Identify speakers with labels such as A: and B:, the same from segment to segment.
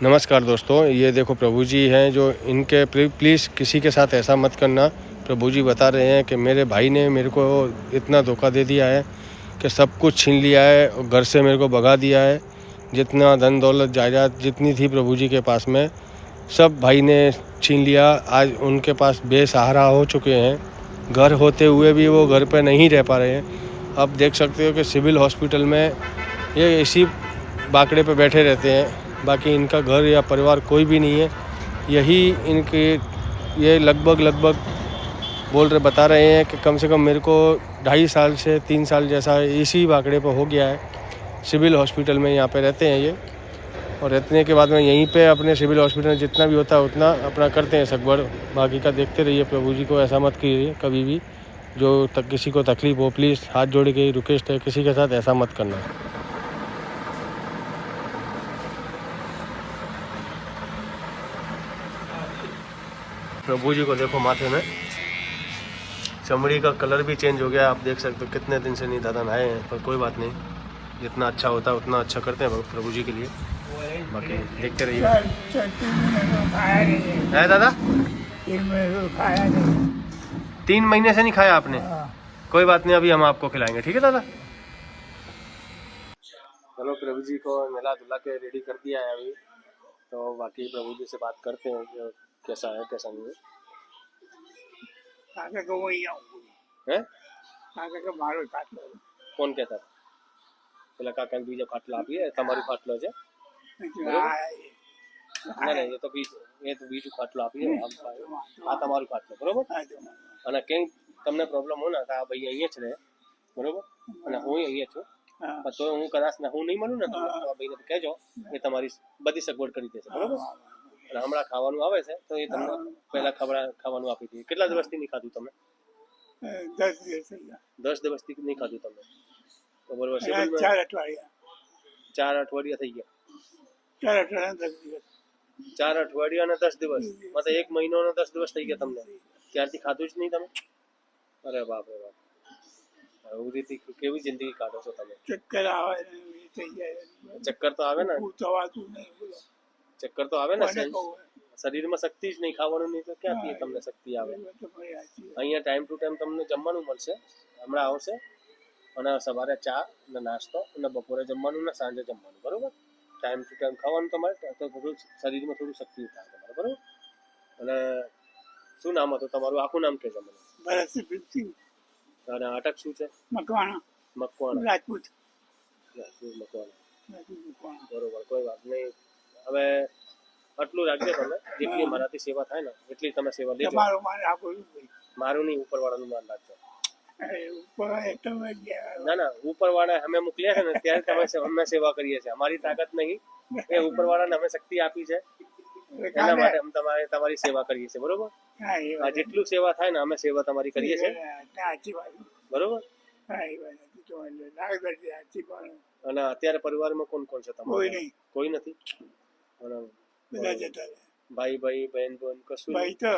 A: नमस्कार दोस्तों, ये देखो प्रभु जी हैं जो इनके प्लीज़ किसी के साथ ऐसा मत करना। प्रभु जी बता रहे हैं कि मेरे भाई ने मेरे को इतना धोखा दे दिया है कि सब कुछ छीन लिया है और घर से मेरे को भगा दिया है। जितना धन दौलत जायदाद जितनी थी प्रभु जी के पास में सब भाई ने छीन लिया। आज उनके पास बेसहारा हो चुके हैं। घर होते हुए भी वो घर पे नहीं रह पा रहे हैं। अब देख सकते हो कि सिविल हॉस्पिटल में ये इसी बाकड़े पे बैठे रहते हैं। बाकी इनका घर या परिवार कोई भी नहीं है। यही इनके ये लगभग बता रहे हैं कि कम से कम मेरे को 2.5 साल से 3 साल जैसा इसी बाकड़े पे हो गया है। सिविल हॉस्पिटल में यहाँ पे रहते हैं ये, और रहने के बाद में यहीं पे अपने सिविल हॉस्पिटल में जितना भी होता है उतना अपना करते हैं सगवड़। बाकी का देखते रहिए। प्रभु जी को ऐसा मत कीजिए कभी भी। जो किसी को तकलीफ हो प्लीज़ हाथ जोड़ के रिक्वेस्ट है, किसी के साथ ऐसा मत करना। प्रभु जी को देखो माथे में चमड़ी का कलर भी चेंज हो गया। आप देख सकते हो कितने दिन से नहीं दादा नहाए हैं, पर कोई बात नहीं, जितना अच्छा होता है उतना अच्छा करते हैं प्रभु जी के लिए। बाकी देखते रहिए। है दादा 3 महीने से नहीं खाया आपने? कोई बात नहीं, अभी हम आपको खिलाएंगे, ठीक है दादा। चलो प्रभु जी को मिला धुला के रेडी कर दिया है अभी, तो बाकी प्रभु जी से बात करते हैं कि कैसा है कैसा नहीं है।
B: કાકા કહું અહીંયા
A: है
B: કાકા કે મારો ખાટલો
A: कौन कहता था? પેલા કાકા બીજો ખાટલો આપીએ, તમારું ખાટલો છે? ના ના, એ તો બીજું ખાટલો આપીએ, આ તમારું ખાટલો, બરોબર? અને કંઈ તમને પ્રોબ્લેમ હોય ને તો આ ભાઈ અહીંયા જ રહે, બરોબર? અને હું અહીંયા છું, તો હું કદાચ હું નહીં મળું ને તો આ ભાઈને કહેજો એ તમારી બધી સગવડ કરી દેશે, બરોબર? અને હમણાં ખાવાનું આવે છે તો એ તમને પહેલા ખાવાનું આપી દઈએ. કેટલા દિવસથી નહીં ખાધું તમે?
B: 10 દિવસ થઈ ગયા.
A: 10 દિવસથી નહીં ખાધું તમે, તો બરોબર?
B: 4 અઠવાડિયા
A: 4 અઠવાડિયા થઈ ગયા.
B: 4 અઠવાડિયા 10 દિવસ
A: 4 અઠવાડિયા અને 10 દિવસ, મતલબ 1 મહિનો અને 10 દિવસ થઈ ગયા તમને. ત્યારથી ખાધું જ નહીં તમે? અરે બાપ રે બાપ, આવી રીતે કેવી જિંદગી કાઢો છો તમે?
B: ચક્કર આવે ને થઈ જાય.
A: ચક્કર તો આવે ને,
B: ઉતવાતું નહીં, બોલો
A: ચક્કર તો આવે ને.
B: કોને કહું?
A: શરીરમાં શક્તિ જ નહીં, ખાવાનું નહીં તો ક્યાંથી તમને શક્તિ આવે? અહીંયા ટાઈમ ટુ ટાઈમ તમને જમવાનું મળશે, હમણાં આવશે. અને સવારે ચા અને નાસ્તો અને બપોરે જમવાનું ને સાંજે જમવાનું, બરોબર? ટાઈમ ટુ ટાઈમ ખાવાનું તમારે, તો થોડું શરીરમાં થોડું શક્તિ થાય તમારે, બરોબર? અને શું નામ હતું તમારું? આખું નામ કહેજો મને.
B: ભરતસિંહ.
A: અને અટક શું છે?
B: મકવાણા.
A: મકવાણા.
B: રાજપૂત.
A: મકવાણા, બરોબર. કોઈ વાત નહીં. હવે આટલું રાખજો તમે, જેટલી મારાથી સેવા થાય ને એટલી તમે સેવા લેજો. મારું નહીં, ઉપરવાળાનું માન રાખજો. ના ના, ઉપરવાળા અમે મોકલ્યા છે ને ત્યારે અમે સેવા કરીએ છીએ. અમારી તાકાત નહીં, એ ઉપરવાળાને અમે શક્તિ આપી છે, એના માટે અમે તમારી સેવા કરીએ છીએ, બરોબર? આ જેટલું સેવા થાય ને અમે સેવા તમારી કરીએ છીએ, બરોબર? અને અત્યારે પરિવારમાં કોણ કોણ છે તમારે? કોઈ નથી. ભાઈ બહેન કશું?
B: ભાઈ તો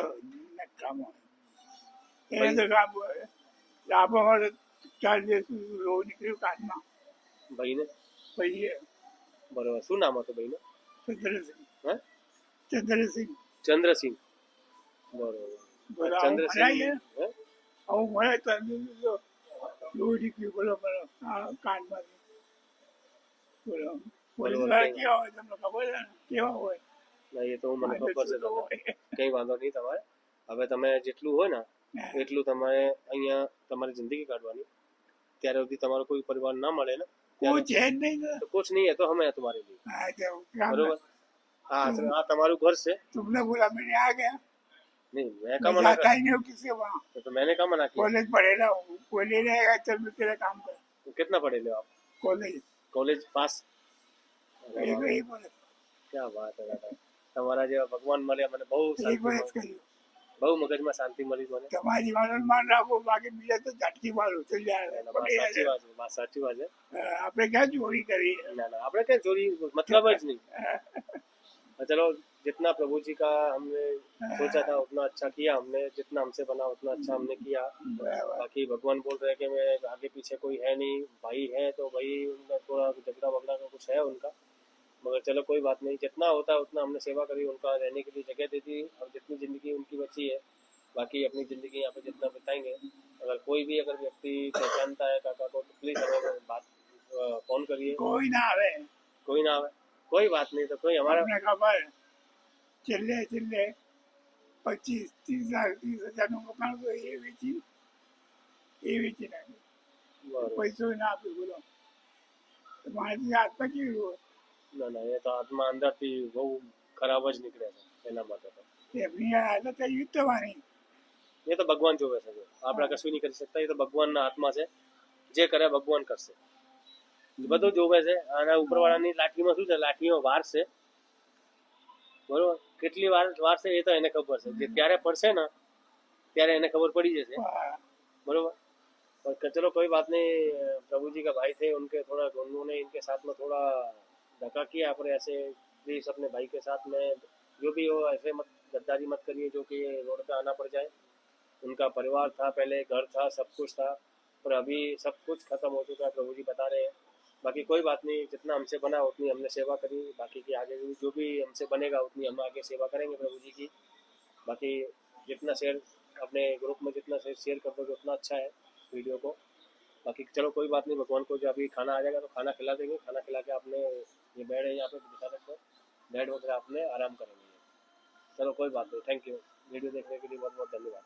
B: એને તો ડાબામાં 4 દિવસ રોજ નીકળ્યું કાચમાં.
A: ભાઈને?
B: ભાઈ
A: બરોબર. શું નામ હતું ભાઈને?
B: ચંદ્રસિંહ.
A: હે?
B: ચંદ્રસિંહ.
A: ચંદ્રસિંહ, બરોબર. ચંદ્રસિંહ
B: આવું મળે તો રોજ નીકળ્યું, બોલો બોલો કાચમાંથી. બોલો પોલીસ કેવા હોય તમને ખબર છે ને? કેવા હોય?
A: ના, એ તો મને ખબર છે. કઈ વાંધો નહીં તમારે. હવે તમે જેટલું હોય ને એટલું તમારે અહીંયા તમારી જિંદગી કાઢવાની. ત્યારે સુધી તમારો કોઈ પરિવાર ના મળે ને તો कुछ नहीं है, तो हम है तुम्हारे लिए, बरोबर? हाँ, તમારું ઘર છે.
B: तुमने बोला मैंने आ गया.
A: नहीं, मैं कहाँ मना कर?
B: नहीं हो किसी वहाँ
A: तो मैंने कहाँ मना किया?
B: कॉलेज पढ़ेगा, कॉलेज रहेगा, चल मैं तेरा काम कर.
A: तो कितना पढ़े ले आप? College pass. क्या बात है दादा, તમારા જેવા ભગવાન મળ્યા મને બહુ શાંતિ, બહુ મગજમાં શાંતિ મળી મને.
B: તમારી વાળાનું માન રાખો, બાકી બીજા તો ઝાટકી વાળું થઈ જાય.
A: સાચી વાત છે.
B: આપણે ક્યાં ચોરી કરી?
A: ના ના, આપણે ક્યાં ચોરી, मतलब જ नहीं. चलो, जितना प्रभु जी का हमने सोचा था उतना अच्छा किया हमने, जितना हमसे बना उतना अच्छा हमने किया. बाकी भगवान बोल रहे हैं कि मैं आगे पीछे कोई है नहीं, भाई है तो भाई उनका थोड़ा झगड़ा वगड़ा का कुछ है उनका,
C: मगर चलो कोई बात नहीं, जितना होता है उतना हमने सेवा करी, उनका रहने के लिए जगह दे दी, और जितनी ज़िंदगी उनकी बची है बाकी अपनी ज़िंदगी यहाँ पे जितना बिताएंगे। अगर कोई भी अगर व्यक्ति पहचानता है काका को तो प्लीज़ हमें बात फ़ोन करिए।
B: कोई ना आवे
C: कोई ना आवे, कोई बात नहीं, तो कोई हमारा
B: अपने खबर છેલ્લે છેલ્લે 25-30 લાખ 30,000 નું મકાન તો એ વેચી નાખ્યું
C: बरोबर।
B: પૈસો ના આપ્યો બોલો તો મારાથી આત્મા કેવી હોય
C: ના ના, એ તો આત્મા અંદરથી બહુ ખરાબ જ નીકળે છે એના માટે તો.
B: એમની હાલત એવી જ થવાની
C: એ તો ભગવાન જોવે છે, જો આપણે કશું નહીં કરી શકતા, એ તો ભગવાનના હાથમાં છે, જે કરે ભગવાન કરશે, બધું જોવે છે. અને ઉપરવાળાની લાઠીમાં શું છે, લાઠીઓ વાર છે, બરોબર, કેટલી વાર છે એ તો એને ખબર છે, જે ત્યારે પડશે ને ત્યારે એને खबर पड़ी जैसे, बरोबर। पर चलो कोई बात नहीं, प्रभु जी का भाई थे, उनके थोड़ा उन्होंने इनके साथ में थोड़ा धक्का किया, पर ऐसे प्लीज अपने भाई के साथ में जो भी हो ऐसे मत गद्दारी मत करिए जो कि रोड पे आना पड़ जाए। उनका परिवार था, पहले घर था, सब कुछ था, पर अभी सब कुछ खत्म हो चुका है, प्रभु जी बता रहे हैं। बाकी कोई बात नहीं, जितना हमसे बना उतनी हमने सेवा करी, बाकी की आगे जो भी हमसे बनेगा उतनी हम आगे सेवा करेंगे प्रभु जी की। बाकी जितना शेयर अपने ग्रुप में जितना शेयर कर दोगे उतना अच्छा है वीडियो को। बाकी चलो कोई बात नहीं, भगवान को जो अभी खाना आ जाएगा तो खाना खिला देंगे, खाना खिला के आपने ये बेड है यहाँ पे बिठा सकते हो, बेड वगैरह आपने आराम करेंगे। चलो कोई बात नहीं, थैंक यू, वीडियो देखने के लिए बहुत बहुत धन्यवाद।